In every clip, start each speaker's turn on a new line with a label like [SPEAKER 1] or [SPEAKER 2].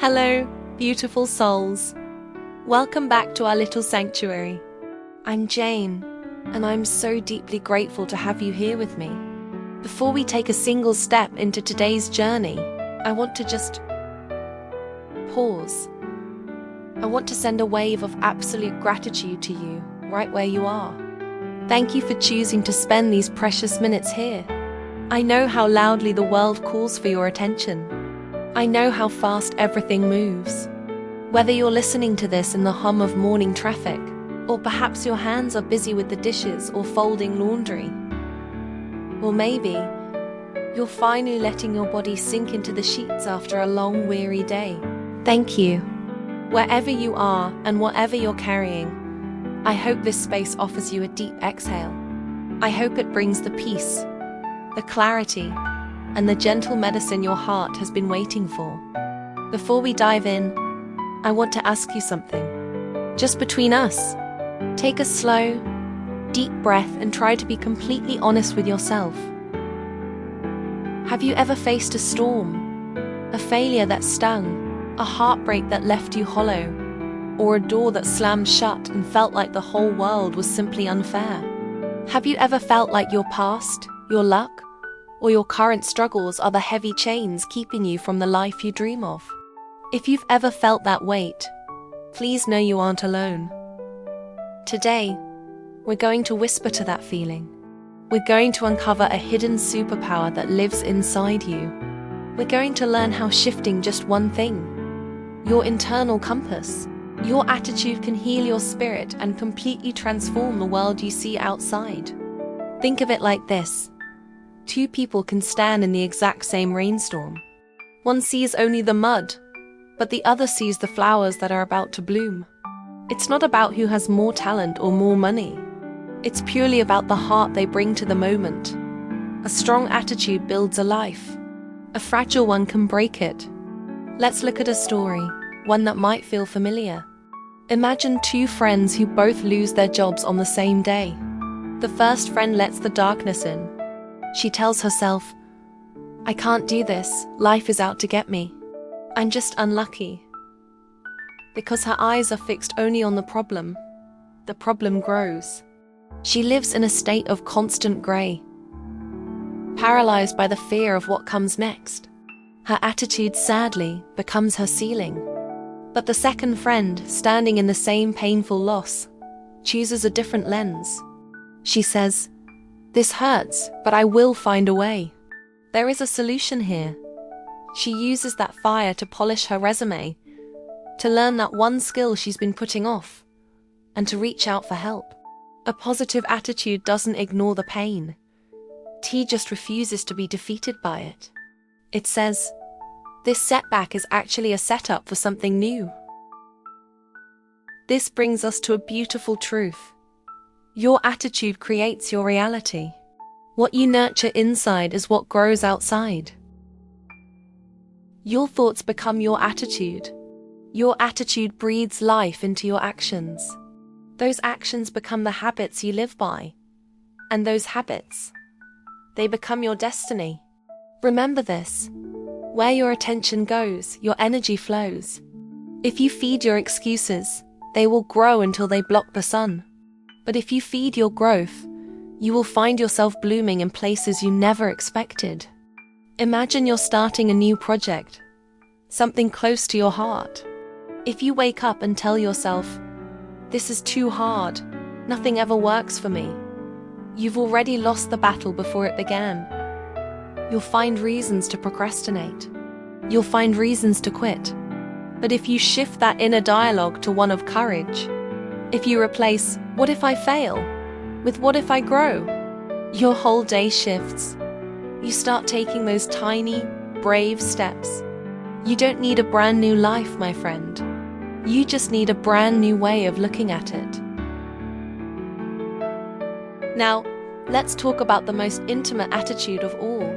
[SPEAKER 1] Hello, beautiful souls. Welcome back to our little sanctuary. I'm Jane, and I'm so deeply grateful to have you here with me. Before we take a single step into today's journey, I want to just pause. I want to send a wave of absolute gratitude to you, right where you are. Thank you for choosing to spend these precious minutes here. I know how loudly the world calls for your attention. I know how fast everything moves. Whether you're listening to this in the hum of morning traffic, or perhaps your hands are busy with the dishes or folding laundry. Or maybe you're finally letting your body sink into the sheets after a long, weary day. Thank you. Wherever you are and whatever you're carrying, I hope this space offers you a deep exhale. I hope it brings the peace, the clarity, and the gentle medicine your heart has been waiting for. Before we dive in, I want to ask you something. Just between us, take a slow, deep breath and try to be completely honest with yourself. Have you ever faced a storm, a failure that stung, a heartbreak that left you hollow, or a door that slammed shut and felt like the whole world was simply unfair? Have you ever felt like your past, your luck, or your current struggles are the heavy chains keeping you from the life you dream of? If you've ever felt that weight, please know you aren't alone. Today, we're going to whisper to that feeling. We're going to uncover a hidden superpower that lives inside you. We're going to learn how shifting just one thing, your internal compass, your attitude can heal your spirit and completely transform the world you see outside. Think of it like this. Two people can stand in the exact same rainstorm. One sees only the mud, but the other sees the flowers that are about to bloom. It's not about who has more talent or more money. It's purely about the heart they bring to the moment. A strong attitude builds a life. A fragile one can break it. Let's look at a story, one that might feel familiar. Imagine two friends who both lose their jobs on the same day. The first friend lets the darkness in. She tells herself, "I can't do this, life is out to get me. I'm just unlucky." Because her eyes are fixed only on the problem grows. She lives in a state of constant grey, paralyzed by the fear of what comes next. Her attitude, sadly, becomes her ceiling. But the second friend, standing in the same painful loss, chooses a different lens. She says, "This hurts, but I will find a way. There is a solution here." She uses that fire to polish her resume, to learn that one skill she's been putting off, and to reach out for help. A positive attitude doesn't ignore the pain. T just refuses to be defeated by it. It says, "This setback is actually a setup for something new." This brings us to a beautiful truth. Your attitude creates your reality. What you nurture inside is what grows outside. Your thoughts become your attitude. Your attitude breathes life into your actions. Those actions become the habits you live by. And those habits, they become your destiny. Remember this. Where your attention goes, your energy flows. If you feed your excuses, they will grow until they block the sun. But if you feed your growth, you will find yourself blooming in places you never expected. Imagine you're starting a new project, something close to your heart. If you wake up and tell yourself, "This is too hard, nothing ever works for me," you've already lost the battle before it began. You'll find reasons to procrastinate. You'll find reasons to quit. But if you shift that inner dialogue to one of courage, if you replace "what if I fail" with "what if I grow," your whole day shifts. You start taking those tiny, brave steps. You don't need a brand new life, my friend. You just need a brand new way of looking at it. Now, let's talk about the most intimate attitude of all.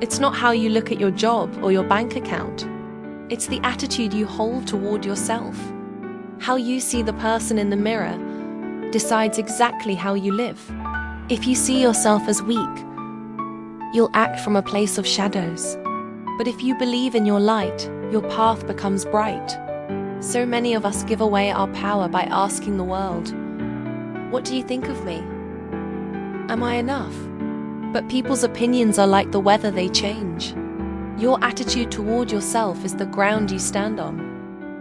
[SPEAKER 1] It's not how you look at your job or your bank account. It's the attitude you hold toward yourself. How you see the person in the mirror decides exactly how you live. If you see yourself as weak, you'll act from a place of shadows. But if you believe in your light, your path becomes bright. So many of us give away our power by asking the world, "What do you think of me? Am I enough?" But people's opinions are like the weather, they change. Your attitude toward yourself is the ground you stand on.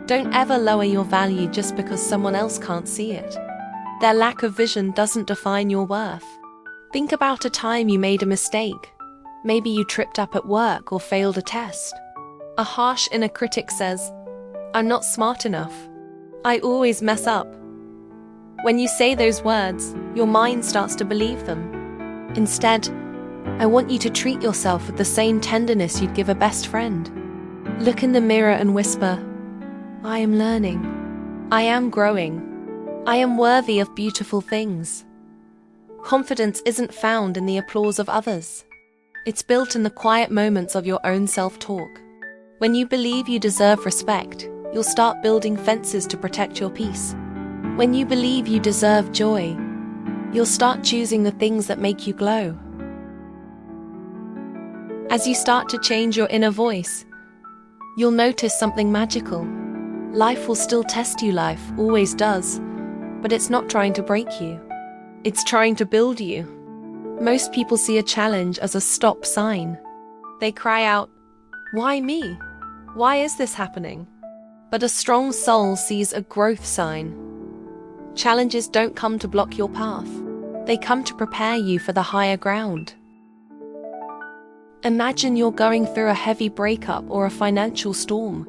[SPEAKER 1] Don't ever lower your value just because someone else can't see it. Their lack of vision doesn't define your worth. Think about a time you made a mistake. Maybe you tripped up at work or failed a test. A harsh inner critic says, "I'm not smart enough. I always mess up." When you say those words, your mind starts to believe them. Instead, I want you to treat yourself with the same tenderness you'd give a best friend. Look in the mirror and whisper, "I am learning. I am growing. I am worthy of beautiful things." Confidence isn't found in the applause of others. It's built in the quiet moments of your own self-talk. When you believe you deserve respect, you'll start building fences to protect your peace. When you believe you deserve joy, you'll start choosing the things that make you glow. As you start to change your inner voice, you'll notice something magical. Life will still test you, life always does, but it's not trying to break you. It's trying to build you. Most people see a challenge as a stop sign. They cry out, "Why me? Why is this happening?" But a strong soul sees a growth sign. Challenges don't come to block your path. They come to prepare you for the higher ground. Imagine you're going through a heavy breakup or a financial storm.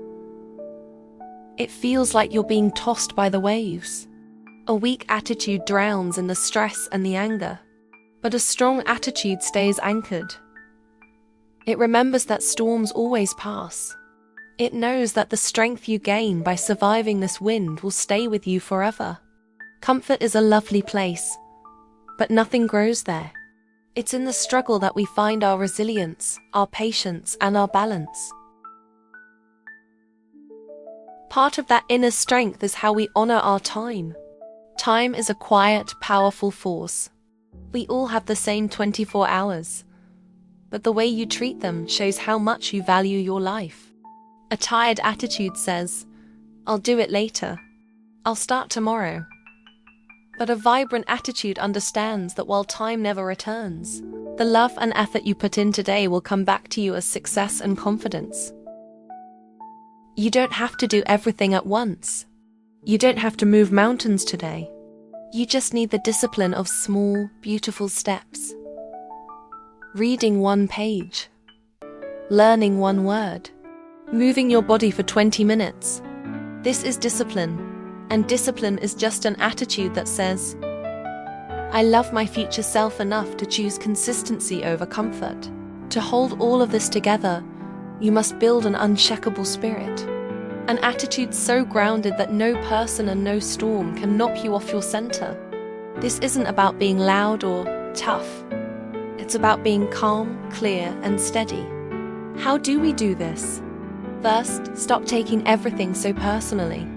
[SPEAKER 1] It feels like you're being tossed by the waves. A weak attitude drowns in the stress and the anger, but a strong attitude stays anchored. It remembers that storms always pass. It knows that the strength you gain by surviving this wind will stay with you forever. Comfort is a lovely place, but nothing grows there. It's in the struggle that we find our resilience, our patience, and our balance. Part of that inner strength is how we honor our time. Time is a quiet, powerful force. We all have the same 24 hours, but the way you treat them shows how much you value your life. A tired attitude says, "I'll do it later. I'll start tomorrow." But a vibrant attitude understands that while time never returns, the love and effort you put in today will come back to you as success and confidence. You don't have to do everything at once. You don't have to move mountains today. You just need the discipline of small, beautiful steps. Reading one page. Learning one word. Moving your body for 20 minutes. This is discipline. And discipline is just an attitude that says, "I love my future self enough to choose consistency over comfort." To hold all of this together, you must build an unshakable spirit. An attitude so grounded that no person and no storm can knock you off your center. This isn't about being loud or tough. It's about being calm, clear, and steady. How do we do this? First, stop taking everything so personally.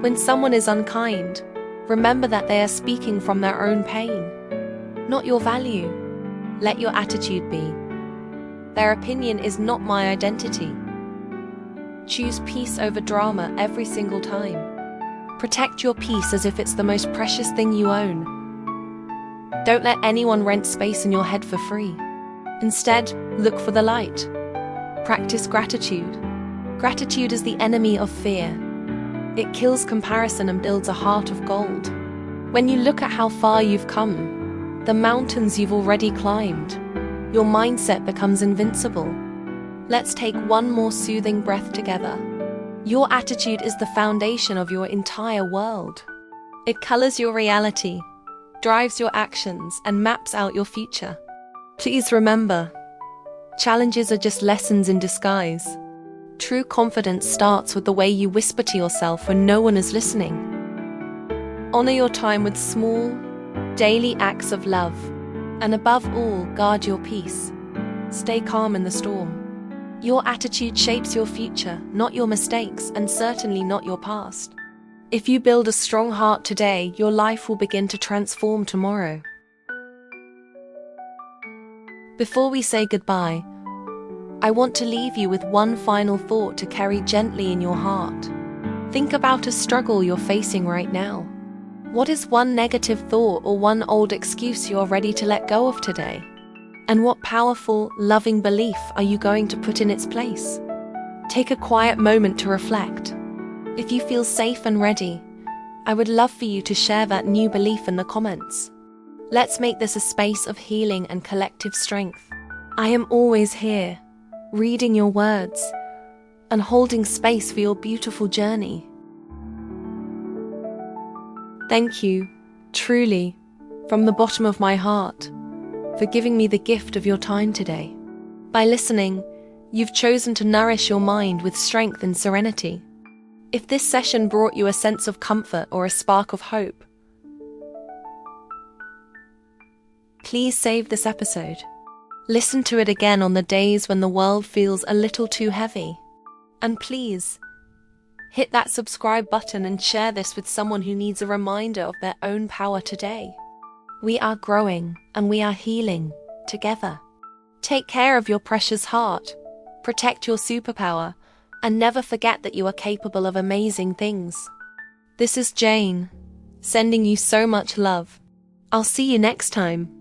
[SPEAKER 1] When someone is unkind, remember that they are speaking from their own pain, not your value. Let your attitude be, "Their opinion is not my identity." Choose peace over drama every single time. Protect your peace as if it's the most precious thing you own. Don't let anyone rent space in your head for free. Instead, look for the light. Practice gratitude. Gratitude is the enemy of fear. It kills comparison and builds a heart of gold. When you look at how far you've come, the mountains you've already climbed, your mindset becomes invincible. Let's take one more soothing breath together. Your attitude is the foundation of your entire world. It colors your reality, drives your actions, and maps out your future. Please remember, challenges are just lessons in disguise. True confidence starts with the way you whisper to yourself when no one is listening. Honor your time with small, daily acts of love. And above all, guard your peace. Stay calm in the storm. Your attitude shapes your future, not your mistakes, and certainly not your past. If you build a strong heart today, your life will begin to transform tomorrow. Before we say goodbye, I want to leave you with one final thought to carry gently in your heart. Think about a struggle you're facing right now. What is one negative thought or one old excuse you're ready to let go of today? And what powerful, loving belief are you going to put in its place? Take a quiet moment to reflect. If you feel safe and ready, I would love for you to share that new belief in the comments. Let's make this a space of healing and collective strength. I am always here, reading your words and holding space for your beautiful journey. Thank you, truly, from the bottom of my heart, for giving me the gift of your time today. By listening, you've chosen to nourish your mind with strength and serenity. If this session brought you a sense of comfort or a spark of hope, please save this episode. Listen to it again on the days when the world feels a little too heavy. And please, hit that subscribe button and share this with someone who needs a reminder of their own power today. We are growing and we are healing together. Take care of your precious heart, protect your superpower, and never forget that you are capable of amazing things. This is Jane, sending you so much love. I'll see you next time.